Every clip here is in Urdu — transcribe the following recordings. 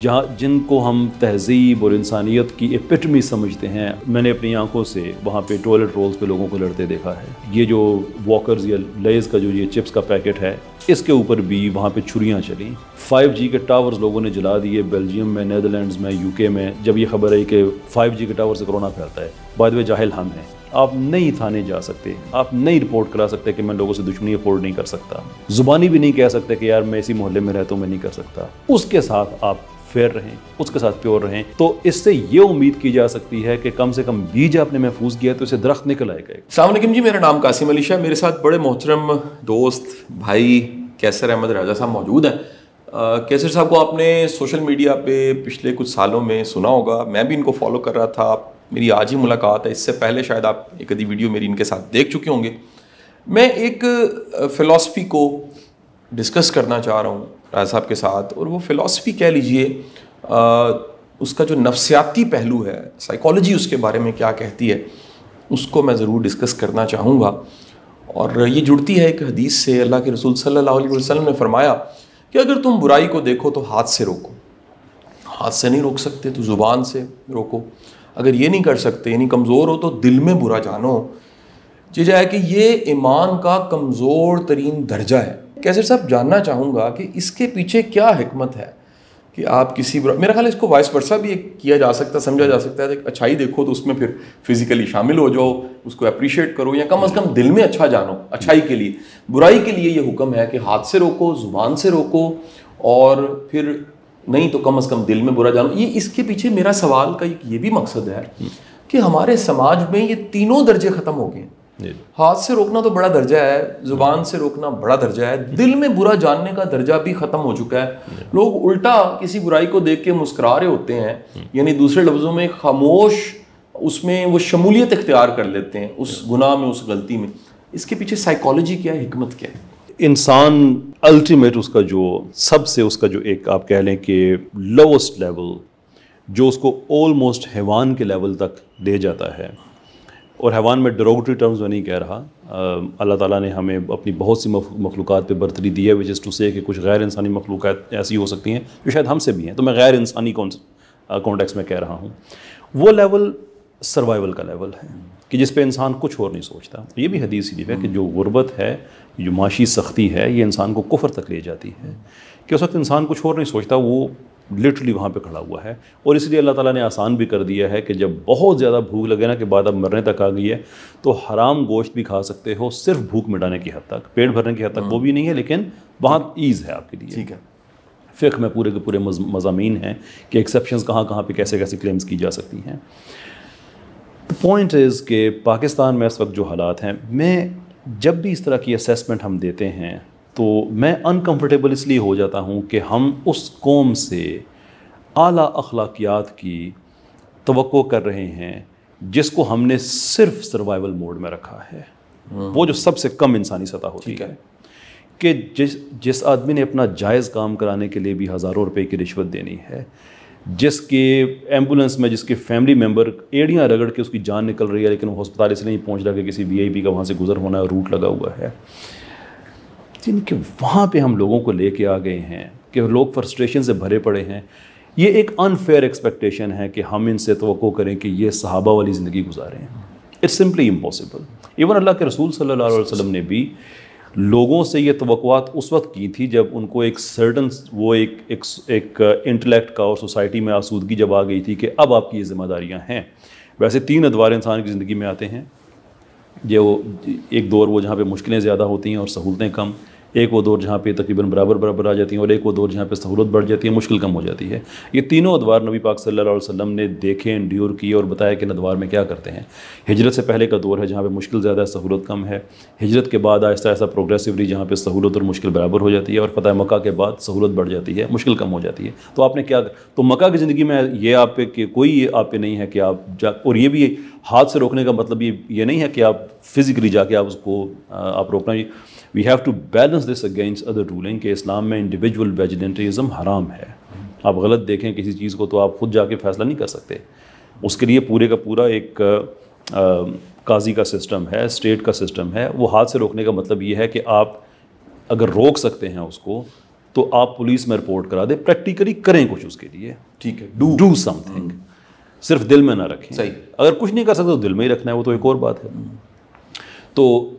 جہاں جن کو ہم تہذیب اور انسانیت کی ایپٹمی سمجھتے ہیں، میں نے اپنی آنکھوں سے وہاں پہ ٹوائلٹ رولز پہ لوگوں کو لڑتے دیکھا ہے۔ یہ جو واکرز یا لیز کا جو یہ چپس کا پیکٹ ہے، اس کے اوپر بھی وہاں پہ چھریاں چلیں۔ 5G کے ٹاورز لوگوں نے جلا دیے بیلجیم میں، نیدرلینڈز میں، UK میں، جب یہ خبر آئی کہ 5G کے ٹاور سے کرونا پھیلتا ہے۔ بائی دی وے جاہل ہم ہیں، آپ نہیں تھانے جا سکتے، آپ نہیں رپورٹ کرا سکتے کہ میں لوگوں سے دشمنی افورڈ نہیں کر سکتا، زبانی بھی نہیں کہہ سکتے کہ یار میں اسی محلے میں رہتا ہوں، میں نہیں کر سکتا۔ اس کے ساتھ آپ فیئر رہیں، اس کے ساتھ پیور رہیں، تو اس سے یہ امید کی جا سکتی ہے کہ کم سے کم بیج آپ نے محفوظ کیا تو اسے درخت نکل آئے گا۔ السلام علیکم جی، میرا نام قاسم علی شاہ، میرے ساتھ بڑے محترم دوست بھائی کیسر احمد راجہ صاحب موجود ہیں۔ کیسر صاحب کو آپ نے سوشل میڈیا پہ پچھلے کچھ سالوں میں سنا ہوگا، میں بھی ان کو فالو کر رہا تھا، میری آج ہی ملاقات ہے، اس سے پہلے شاید آپ ایک آدھی ویڈیو میری ان کے ساتھ دیکھ چکے ہوں گے۔ میں ایک فلسفی کو ڈسکس کرنا چاہ رہا ہوں راجہ صاحب کے ساتھ، اور وہ فلسفی کہہ لیجئے اس کا جو نفسیاتی پہلو ہے، سائیکالوجی اس کے بارے میں کیا کہتی ہے، اس کو میں ضرور ڈسکس کرنا چاہوں گا۔ اور یہ جڑتی ہے ایک حدیث سے۔ اللہ کے رسول صلی اللہ علیہ وسلم نے فرمایا کہ اگر تم برائی کو دیکھو تو ہاتھ سے روکو، ہاتھ سے نہیں روک سکتے تو زبان سے روکو، اگر یہ نہیں کر سکتے یعنی کمزور ہو تو دل میں برا جانو۔ چیز ہے کہ یہ ایمان کا کمزور ترین درجہ ہے۔ کیسر صاحب جاننا چاہوں گا کہ اس کے پیچھے کیا حکمت ہے کہ آپ کسی میرا خیال ہے اس کو وائس ورسا بھی کیا جا سکتا، سمجھا جا سکتا ہے کہ اچھائی دیکھو تو اس میں پھر فزیکلی شامل ہو جاؤ، اس کو اپریشیٹ کرو، یا کم از کم دل میں اچھا جانو اچھائی کے لیے۔ برائی کے لیے یہ حکم ہے کہ ہاتھ سے روکو، زبان سے روکو، اور پھر نہیں تو کم از کم دل میں برا جانو۔ یہ اس کے پیچھے میرا سوال کا یہ بھی مقصد ہے کہ ہمارے سماج میں یہ تینوں درجے ختم ہو گئے ہیں۔ ہاتھ سے روکنا تو بڑا درجہ ہے، زبان سے روکنا بڑا درجہ ہے، دل میں برا جاننے کا درجہ بھی ختم ہو چکا ہے۔ لوگ الٹا کسی برائی کو دیکھ کے مسکرا رہے ہوتے ہیں، یعنی دوسرے لفظوں میں خاموش اس میں وہ شمولیت اختیار کر لیتے ہیں اس گناہ میں، اس غلطی میں۔ اس کے پیچھے سائیکالوجی کیا ہے، حکمت کیا ہے؟ انسان الٹیمیٹ اس کا جو سب سے اس کا جو ایک آپ کہہ لیں کہ لوسٹ لیول، جو اس کو آلموسٹ حیوان کے لیول تک لے جاتا ہے، اور حیوان میں ڈیروگیٹری ٹرمز میں نہیں کہہ رہا، اللہ تعالیٰ نے ہمیں اپنی بہت سی مخلوقات پہ برتری دی ہے، وچ از ٹو سے کہ کچھ غیر انسانی مخلوقات ایسی ہو سکتی ہیں جو شاید ہم سے بھی ہیں، تو میں غیر انسانی کانٹیکس میں کہہ رہا ہوں۔ وہ لیول سروائیول کا لیول ہے کہ جس پہ انسان کچھ اور نہیں سوچتا۔ یہ بھی حدیث شریف ہے کہ جو غربت ہے، جو معاشی سختی ہے، یہ انسان کو کفر تک لے جاتی ہے، کہ اس وقت انسان کچھ اور نہیں سوچتا، وہ لٹرلی وہاں پہ کھڑا ہوا ہے۔ اور اس لیے اللہ تعالیٰ نے آسان بھی کر دیا ہے کہ جب بہت زیادہ بھوک لگے نا کہ بعد اب مرنے تک آ گئی ہے، تو حرام گوشت بھی کھا سکتے ہو، صرف بھوک مٹانے کی حد تک، پیٹ بھرنے کی حد تک وہ بھی نہیں ہے، لیکن وہاں ایز ہے آپ کے لیے۔ ٹھیک ہے، فقہ میں پورے کے پورے مضامین ہیں کہ ایکسیپشنز کہاں کہاں پہ کیسے کیسے کلیمز کی جا سکتی ہیں۔ پوائنٹ از کہ پاکستان میں اس وقت جو حالات ہیں، میں جب بھی اس طرح کی اسیسمنٹ ہم دیتے ہیں تو میں انکمفرٹیبل اس لیے ہو جاتا ہوں کہ ہم اس قوم سے اعلیٰ اخلاقیات کی توقع کر رہے ہیں جس کو ہم نے صرف سروائیول موڈ میں رکھا ہے، وہ جو سب سے کم انسانی سطح ہوتی ہے، کہ جس آدمی نے اپنا جائز کام کرانے کے لیے بھی ہزاروں روپے کی رشوت دینی ہے، جس کے ایمبولنس میں جس کے فیملی ممبر ایڑیاں رگڑ کے اس کی جان نکل رہی ہے لیکن وہ ہسپتال اس لیے نہیں پہنچ رہا کہ کسی VIP کا وہاں سے گزر ہونا ہے، روٹ لگا ہوا ہے، جن کے وہاں پہ ہم لوگوں کو لے کے آ گئے ہیں کہ لوگ فرسٹریشن سے بھرے پڑے ہیں۔ یہ ایک انفیئر ایکسپیکٹیشن ہے کہ ہم ان سے توقع کریں کہ یہ صحابہ والی زندگی گزاریں۔ It's simply impossible. ایون اللہ کے رسول صلی اللہ علیہ وسلم نے بھی لوگوں سے یہ توقعات اس وقت کی تھی جب ان کو ایک سرٹن وہ ایک انٹلیکٹ کا اور سوسائٹی میں آسودگی جب آ گئی تھی کہ اب آپ کی یہ ذمہ داریاں ہیں۔ ویسے 3 ادوار انسان کی زندگی میں آتے ہیں، جو ایک دور وہ جہاں پہ مشکلیں زیادہ ہوتی ہیں اور سہولتیں کم، ایک وہ دور جہاں پہ تقریباً برابر آ جاتی ہیں، اور ایک وہ دور جہاں پہ سہولت بڑھ جاتی ہے، مشکل کم ہو جاتی ہے۔ یہ تینوں ادوار نبی پاک صلی اللہ علیہ وسلم نے دیکھے، انڈیور کیے، اور بتایا کہ ان ادوار میں کیا کرتے ہیں۔ ہجرت سے پہلے کا دور ہے جہاں پہ مشکل زیادہ ہے، سہولت کم ہے۔ ہجرت کے بعد آہستہ آہستہ پروگریسولی جہاں پہ سہولت اور مشکل برابر ہو جاتی ہے، اور فتح مکہ کے بعد سہولت بڑھ جاتی ہے، مشکل کم ہو جاتی ہے۔ تو آپ نے کیا، تو مکہ کی زندگی میں یہ آپ پہ کہ کوئی آپ پہ نہیں ہے کہ آپ اور یہ بھی ہاتھ سے روکنے کا مطلب یہ نہیں ہے کہ آپ فزیکلی جا کے آپ اس کو آپ روکنا۔ We have to balance this against other ruling کہ اسلام میں انڈیویجول ویجیلنٹریزم حرام ہے۔ آپ غلط دیکھیں کسی چیز کو تو آپ خود جا کے فیصلہ نہیں کر سکتے، اس کے لیے پورے کا پورا ایک قاضی کا سسٹم ہے، اسٹیٹ کا سسٹم ہے۔ وہ ہاتھ سے روکنے کا مطلب یہ ہے کہ آپ اگر روک سکتے ہیں اس کو تو آپ پولیس میں رپورٹ کرا دیں, پریکٹیکلی کریں کچھ اس کے لیے, ٹھیک ہے, ڈو سم تھنگ, صرف دل میں نہ رکھیں. صحیح, اگر کچھ نہیں کر سکتے تو دل میں ہی رکھنا ہے, وہ تو ایک اور بات ہے. تو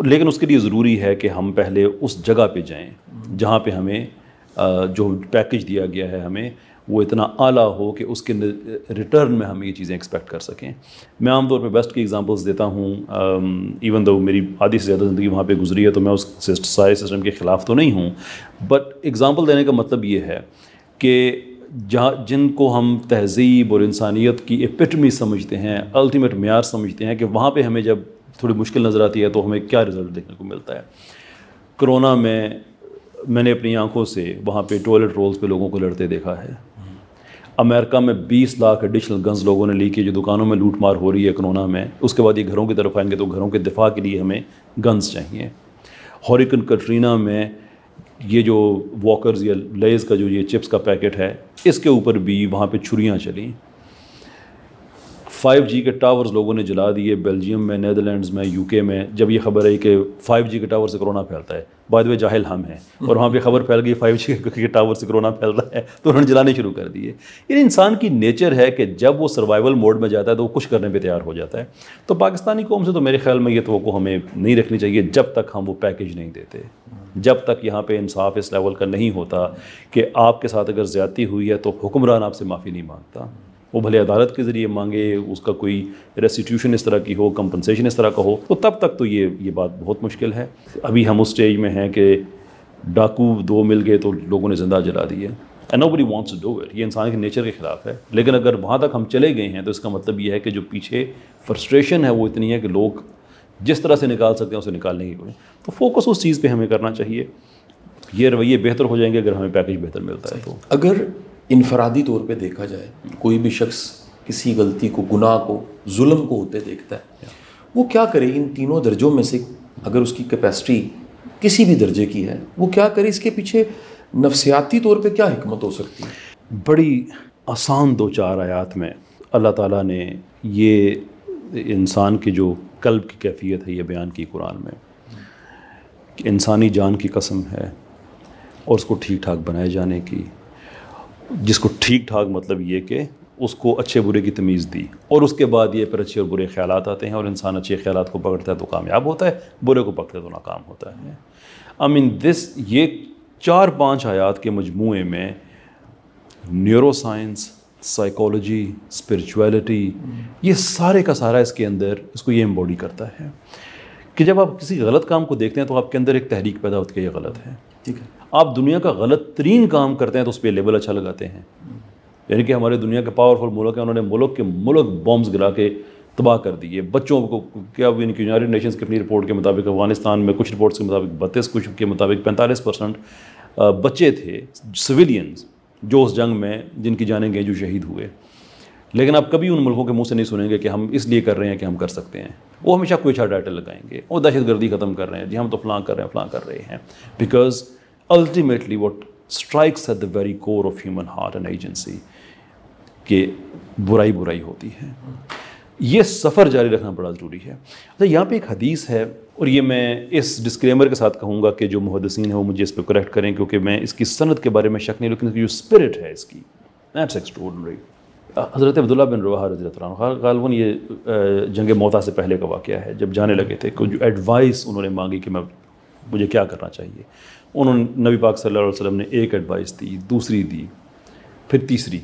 لیکن اس کے لیے ضروری ہے کہ ہم پہلے اس جگہ پہ جائیں جہاں پہ ہمیں جو پیکیج دیا گیا ہے ہمیں وہ اتنا اعلیٰ ہو کہ اس کے ریٹرن میں ہم یہ چیزیں ایکسپیکٹ کر سکیں. میں عام طور پہ بیسٹ کی ایگزامپلس دیتا ہوں, ایون دو میری آدھی سے زیادہ زندگی وہاں پہ گزری ہے تو میں اس سارے سسٹم کے خلاف تو نہیں ہوں, بٹ ایگزامپل دینے کا مطلب یہ ہے کہ جن کو ہم تہذیب اور انسانیت کی ایپٹمی سمجھتے ہیں, الٹیمیٹ معیار سمجھتے ہیں, کہ وہاں پہ ہمیں جب تھوڑی مشکل نظر آتی ہے تو ہمیں کیا رزلٹ دیکھنے کو ملتا ہے. کرونا میں نے اپنی آنکھوں سے وہاں پہ ٹوائلٹ رولز پہ لوگوں کو لڑتے دیکھا ہے. امریکہ میں 20 لاکھ ایڈیشنل گنز لوگوں نے لی, کی جو دکانوں میں لوٹ مار ہو رہی ہے کرونا میں, اس کے بعد یہ گھروں کی طرف آئیں گے تو گھروں کے دفاع کے لیے ہمیں گنز چاہیے. ہریکن کٹرینا میں یہ جو واکرز یا لیز کا جو یہ چپس کا پیکٹ ہے, اس کے اوپر بھی وہاں پہ چھریاں چلیں. 5G کے ٹاورز لوگوں نے جلا دیے بیلجیم میں, نیدرلینڈز میں, UK میں, جب یہ خبر آئی کہ 5G کے ٹاور سے کرونا پھیلتا ہے. بعد میں جاہل ہم ہیں, اور وہاں پہ خبر پھیل گئی 5G کے ٹاور سے کرونا پھیل رہا ہے, تو انہوں نے جلانے شروع کر دیے. یعنی انسان کی نیچر ہے کہ جب وہ سروائیول موڈ میں جاتا ہے تو وہ کچھ کرنے پہ تیار ہو جاتا ہے. تو پاکستانی قوم سے تو میرے خیال میں یہ توقع ہمیں نہیں رکھنی چاہیے جب تک ہم وہ پیکیج نہیں دیتے, جب تک یہاں پہ انصاف اس لیول کا نہیں ہوتا کہ آپ کے ساتھ اگر زیادتی ہوئی ہے تو حکمران آپ سے معافی نہیں مانگتا. وہ بھلے عدالت کے ذریعے مانگے, اس کا کوئی ریسٹیٹیوشن اس طرح کی ہو, کمپنسیشن اس طرح کا ہو, تو تب تک تو یہ بات بہت مشکل ہے. ابھی ہم اس سٹیج میں ہیں کہ ڈاکو 2 مل گئے تو لوگوں نے زندہ جلا دیے. And nobody wants to do it. یہ انسان کے نیچر کے خلاف ہے. لیکن اگر وہاں تک ہم چلے گئے ہیں تو اس کا مطلب یہ ہے کہ جو پیچھے فرسٹریشن ہے وہ اتنی ہے کہ لوگ جس طرح سے نکال سکتے ہیں اسے نکالنے کی کوئی, تو فوکس اس چیز پہ ہمیں کرنا چاہیے. یہ رویے بہتر ہو جائیں گے اگر ہمیں پیکیج بہتر ملتا ہے. تو اگر انفرادی طور پہ دیکھا جائے, کوئی بھی شخص کسی غلطی کو, گناہ کو, ظلم کو ہوتے دیکھتا ہے, وہ کیا کرے ان تینوں درجوں میں سے؟ اگر اس کی کیپیسٹی کسی بھی درجے کی ہے, وہ کیا کرے؟ اس کے پیچھے نفسیاتی طور پہ کیا حکمت ہو سکتی ہے؟ بڑی آسان 2-4 آیات میں اللہ تعالیٰ نے یہ انسان کی جو قلب کی کیفیت ہے یہ بیان کی قرآن میں, کہ انسانی جان کی قسم ہے اور اس کو ٹھیک ٹھاک بنائے جانے کی, جس کو ٹھیک ٹھاک مطلب یہ کہ اس کو اچھے برے کی تمیز دی, اور اس کے بعد یہ پھر اچھے اور برے خیالات آتے ہیں, اور انسان اچھے خیالات کو پکڑتا ہے تو کامیاب ہوتا ہے, برے کو پکڑتا ہے تو ناکام ہوتا ہے. یہ 4-5 آیات کے مجموعے میں نیورو سائنس, سائیکالوجی, اسپرچویلٹی, یہ سارے کا سارا اس کے اندر اس کو یہ امبوڈی کرتا ہے کہ جب آپ کسی غلط کام کو دیکھتے ہیں تو آپ کے اندر ایک تحریک پیدا ہوتی ہے کہ یہ غلط ہے. ٹھیک ہے, آپ دنیا کا غلط ترین کام کرتے ہیں تو اس پہ لیبل اچھا لگاتے ہیں. یعنی کہ ہمارے دنیا کے پاورفل ملک ہیں, انہوں نے ملک بامز گرا کے تباہ کر دیے. بچوں کو کیا یونائٹڈ نیشنز کی اپنی رپورٹ کے مطابق افغانستان میں کچھ رپورٹس کے مطابق 32, کچھ کے مطابق 45% بچے تھے سویلینز جو اس جنگ میں جن کی جانیں گئیں, جو شہید ہوئے. لیکن آپ کبھی ان ملکوں کے منہ سے نہیں سنیں گے کہ ہم اس لیے کر رہے ہیں کہ ہم کر سکتے ہیں. وہ ہمیشہ کوئی اچھا ٹائٹل لگائیں گے, وہ دہشت گردی ختم کر رہے ہیں, جی ہم تو فلاں کر رہے ہیں, فلاں کر رہے ہیں. Because ultimately what strikes at the very core of human heart and agency کہ برائی ہوتی ہے. یہ سفر جاری رکھنا بڑا ضروری ہے. یہاں پہ ایک حدیث ہے, اور یہ میں اس ڈسکلیمر کے ساتھ کہوں گا کہ جو محدثین ہیں وہ مجھے اس پہ کریکٹ کریں, کیونکہ میں اس کی سند کے بارے میں شک نہیں, لیکن جو اسپرٹ ہے اس کی دیٹس ایکسٹراڈنری. حضرت عبداللہ بن رواحہ رضی اللہ عنہ, غالباً یہ جنگ موتا سے پہلے کا واقعہ ہے, جب جانے لگے تھے, جو ایڈوائس انہوں نے مانگی کہ مجھے کیا کرنا چاہیے. انہوں نے نبی پاک صلی اللہ علیہ وسلم نے ایک ایڈوائس دی, دوسری دی, پھر تیسری.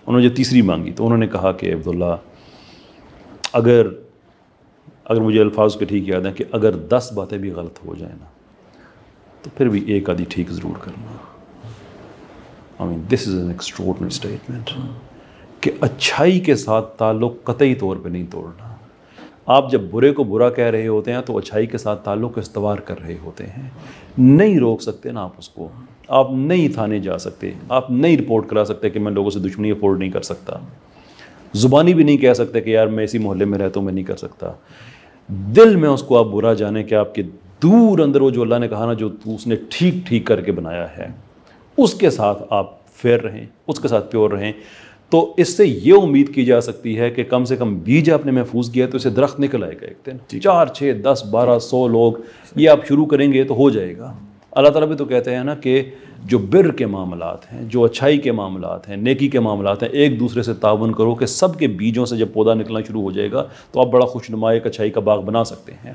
انہوں نے جو تیسری مانگی تو انہوں نے کہا کہ عبداللہ اگر مجھے الفاظ کے ٹھیک یاد ہیں کہ اگر 10 باتیں بھی غلط ہو جائیں نا تو پھر بھی ایک آدھی ٹھیک ضرور کرنا. دس از این ایکسٹراڈنری اسٹیٹمنٹ کہ اچھائی کے ساتھ تعلق قطعی طور پہ نہیں توڑنا. آپ جب برے کو برا کہہ رہے ہوتے ہیں تو اچھائی کے ساتھ تعلق کو استوار کر رہے ہوتے ہیں. نہیں روک سکتے نا آپ اس کو, آپ نہیں تھانے جا سکتے, آپ نہیں رپورٹ کرا سکتے کہ میں لوگوں سے دشمنی افورڈ نہیں کر سکتا, زبانی بھی نہیں کہہ سکتے کہ یار میں اسی محلے میں رہتا ہوں میں نہیں کر سکتا. دل میں اس کو آپ برا جانیں کہ آپ کے دور اندر وہ جو اللہ نے کہا نا جو اس نے ٹھیک کر کے بنایا ہے اس کے ساتھ آپ فیئر رہیں, اس کے ساتھ پیور رہیں. تو اس سے یہ امید کی جا سکتی ہے کہ کم سے کم بیج آپ نے محفوظ کیا تو اسے درخت نکل آئے گا ایک دن. 4, 6, 10, 12, 100 لوگ یہ آپ شروع کریں گے تو ہو جائے گا. اللہ تعالیٰ بھی تو کہتے ہیں نا کہ جو بر کے معاملات ہیں, جو اچھائی کے معاملات ہیں, نیکی کے معاملات ہیں, ایک دوسرے سے تعاون کرو کہ سب کے بیجوں سے جب پودا نکلنا شروع ہو جائے گا تو آپ بڑا خوش نما ایک اچھائی کا باغ بنا سکتے ہیں.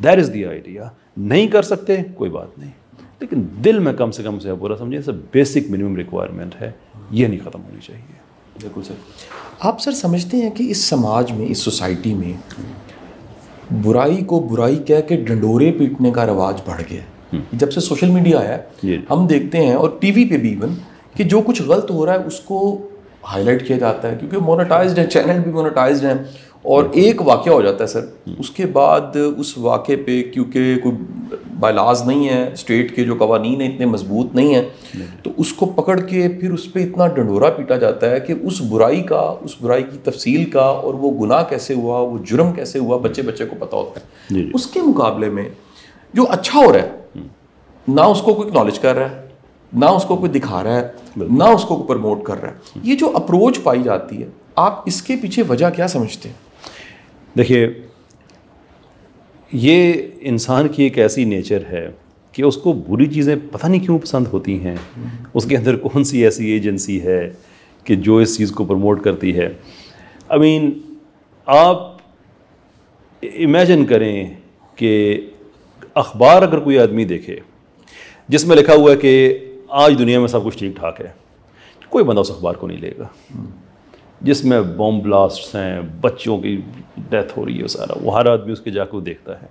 That is the idea. نہیں کر سکتے کوئی بات نہیں, لیکن دل میں کم سے کم سے پورا سمجھیں سب بیسک منیمم ریکوائرمنٹ ہے, یہ نہیں ختم ہونی چاہیے. بالکل سر. آپ سر سمجھتے ہیں کہ اس سماج میں, اس سوسائٹی میں برائی کو برائی کہہ کے ڈنڈورے پیٹنے کا رواج بڑھ گیا ہے؟ جب سے سوشل میڈیا آیا ہے ہم دیکھتے ہیں, اور ٹی وی پہ بھی ایون, کہ جو کچھ غلط ہو رہا ہے اس کو ہائی لائٹ کیا جاتا ہے کیونکہ مونیٹائزڈ ہے, چینل بھی مونیٹائزڈ ہیں, اور ایک واقعہ ہو جاتا ہے سر, اس کے بعد اس واقعے پہ کیونکہ کوئی بالاز نہیں ہے, اسٹیٹ کے جو قوانین ہیں اتنے مضبوط نہیں ہیں, تو اس کو پکڑ کے پھر اس پہ اتنا ڈنڈورا پیٹا جاتا ہے کہ اس برائی کی تفصیل کا, اور وہ گناہ کیسے ہوا, وہ جرم کیسے ہوا, بچے کو پتہ ہوتا ہے. اس کے مقابلے میں جو اچھا ہو رہا ہے نہ اس کو کوئی اکنالج کر رہا ہے, نہ اس کو کوئی دکھا رہا ہے, نہ اس کو کوئی پروموٹ کر رہا ہے. یہ جو اپروچ پائی جاتی ہے, آپ اس کے پیچھے وجہ کیا سمجھتے ہیں؟ دیکھیے, یہ انسان کی ایک ایسی نیچر ہے کہ اس کو بری چیزیں پتہ نہیں کیوں پسند ہوتی ہیں. اس کے اندر کون سی ایسی ایجنسی ہے کہ جو اس چیز کو پروموٹ کرتی ہے. آئی مین آپ امیجن کریں کہ اخبار اگر کوئی آدمی دیکھے جس میں لکھا ہوا ہے کہ آج دنیا میں سب کچھ ٹھیک ٹھاک ہے, کوئی بندہ اس اخبار کو نہیں لے گا. جس میں بوم بلاسٹس ہیں, بچوں کی ڈیتھ ہو رہی ہے, سارا وہ ہر آدمی اس کے جا کے دیکھتا ہے.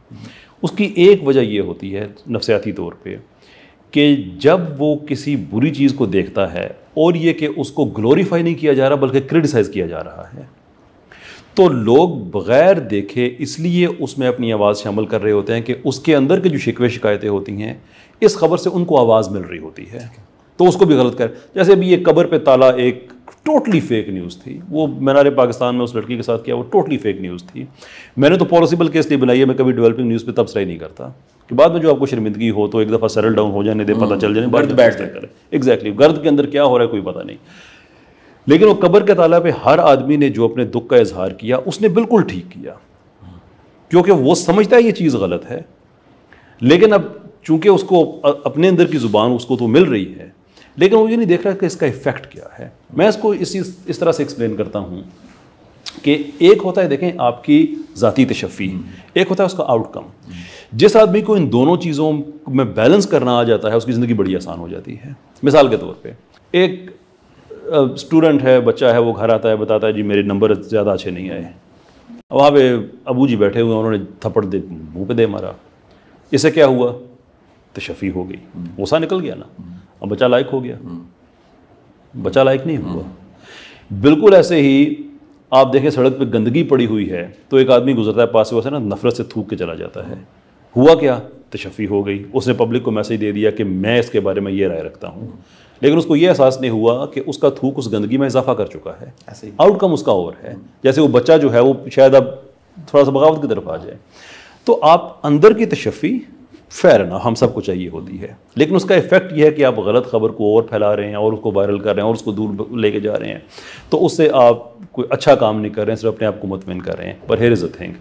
اس کی ایک وجہ یہ ہوتی ہے نفسیاتی طور پہ کہ جب وہ کسی بری چیز کو دیکھتا ہے, اور یہ کہ اس کو گلوریفائی نہیں کیا جا رہا بلکہ کرٹیسائز کیا جا رہا ہے, تو لوگ بغیر دیکھے اس لیے اس میں اپنی آواز شامل کر رہے ہوتے ہیں کہ اس کے اندر کے جو شکوے شکایتیں ہوتی ہیں اس خبر سے ان کو آواز مل رہی ہوتی ہے, تو اس کو بھی غلط کر. جیسے ابھی یہ قبر پہ تالا ایک ٹوٹلی فیک نیوز تھی, وہ مینار پاکستان میں اس لڑکی کے ساتھ کیا, وہ ٹوٹلی فیک نیوز تھی. میں نے تو پاسبل کیس لیے بنائی ہے, میں کبھی ڈیولپنگ نیوز پہ تبصرہ ہی نہیں کرتا کہ بعد میں جو آپ کو شرمندگی ہو تو ایک دفعہ سیٹل ڈاؤن ہو جانے دے, پتہ چل جانے, گرد بیٹھ جائے کرے. ایگزیکٹلی, گرد کے اندر کیا ہو رہا ہے کوئی پتہ نہیں. لیکن وہ قبر کے تالہ پہ ہر آدمی نے جو اپنے دکھ کا اظہار کیا اس نے بالکل ٹھیک کیا, کیونکہ وہ سمجھتا ہے یہ چیز غلط ہے. لیکن اب چونکہ اس کو اپنے اندر کی زبان اس کو تو مل رہی ہے, لیکن وہ یہ نہیں دیکھ رہا کہ اس کا ایفیکٹ کیا ہے. میں اس کو اس طرح سے ایکسپلین کرتا ہوں کہ ایک ہوتا ہے, دیکھیں, آپ کی ذاتی تشفی, ایک ہوتا ہے اس کا آؤٹ کم. جس آدمی کو ان دونوں چیزوں میں بیلنس کرنا آ جاتا ہے اس کی زندگی بڑی آسان ہو جاتی ہے. مثال کے طور پہ ایک اسٹوڈنٹ ہے, بچہ ہے, وہ گھر آتا ہے, بتاتا ہے جی میرے نمبر زیادہ اچھے نہیں آئے. وہاں پہ ابو جی بیٹھے ہوئے, انہوں نے تھپڑ دے منہ پہ دے مارا. اس سے کیا ہوا, تشفی ہو گئی, غصہ نکل گیا نا, اب بچہ لائق ہو گیا. بچہ لائق نہیں ہوا. بالکل ایسے ہی آپ دیکھیں سڑک پہ گندگی پڑی ہوئی ہے تو ایک آدمی گزرتا ہے پاس سے نا, نفرت سے تھوک کے چلا جاتا ہے. ہوا کیا, تشفی ہو گئی. اس نے پبلک کو میسج دے دیا کہ میں اس کے بارے میں یہ رائے رکھتا ہوں, لیکن اس کو یہ احساس نہیں ہوا کہ اس کا تھوک اس گندگی میں اضافہ کر چکا ہے. آؤٹ کم اس کا اور ہے. جیسے وہ بچہ جو ہے وہ شاید اب تھوڑا سا بغاوت کی طرف آ جائے. تو آپ اندر کی تشفی فیر نا ہم سب کو چاہیے ہوتی ہے, لیکن اس کا ایفیکٹ یہ ہے کہ آپ غلط خبر کو اور پھیلا رہے ہیں اور اس کو وائرل کر رہے ہیں اور اس کو دور لے کے جا رہے ہیں, تو اس سے آپ کوئی اچھا کام نہیں کر رہے ہیں, صرف اپنے آپ کو مطمئن کر رہے ہیں. پر ہیئر از اے تھنگ,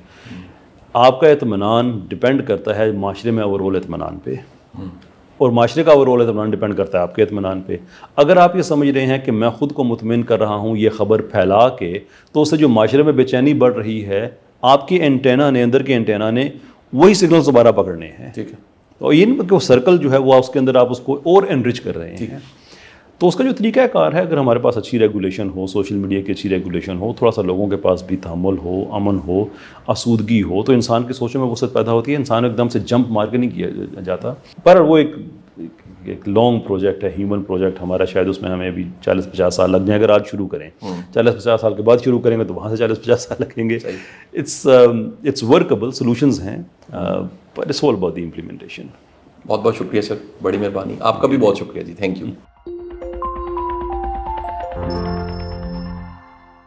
آپ کا اطمینان ڈپینڈ کرتا ہے معاشرے میں اوور آل اطمینان پہ, اور معاشرے کا اوور آل اطمینان ڈپینڈ کرتا ہے آپ کے اطمینان پہ. اگر آپ یہ سمجھ رہے ہیں کہ میں خود کو مطمئن کر رہا ہوں یہ خبر پھیلا کے, تو اس سے جو معاشرے میں بے چینی بڑھ رہی ہے, آپ کی اینٹینا نے, اندر کے اینٹینا نے وہی سگنل دوبارہ پکڑنے ہیں. ٹھیک ہے, تو یہ نہیں کہ وہ سرکل جو ہے وہ اس کے اندر آپ اس کو اور انرچ کر رہے ہیں. تو اس کا جو طریقہ کار ہے, اگر ہمارے پاس اچھی ریگولیشن ہو, سوشل میڈیا کی اچھی ریگولیشن ہو, تھوڑا سا لوگوں کے پاس بھی تحمل ہو, امن ہو, آسودگی ہو, تو انسان کی سوچوں میں وسعت پیدا ہوتی ہے. انسان ایک دم سے جمپ مار کے نہیں کیا جاتا. پر وہ ایک لانگ پروجیکٹ ہے, ہیومن پروجیکٹ ہمارا. شاید اس میں ہمیں ابھی 40-50 سال لگ جائیں. اگر آج شروع کریں, 40-50 سال کے بعد شروع کریں گے تو وہاں سے 40-50 سال لگیں گے. اٹس ورکبل, سولوشنز ہیں, but it's all about the implementation. بہت بہت شکریہ سر, بڑی مہربانی. آپ کا بھی بہت شکریہ جی, تھینک یو.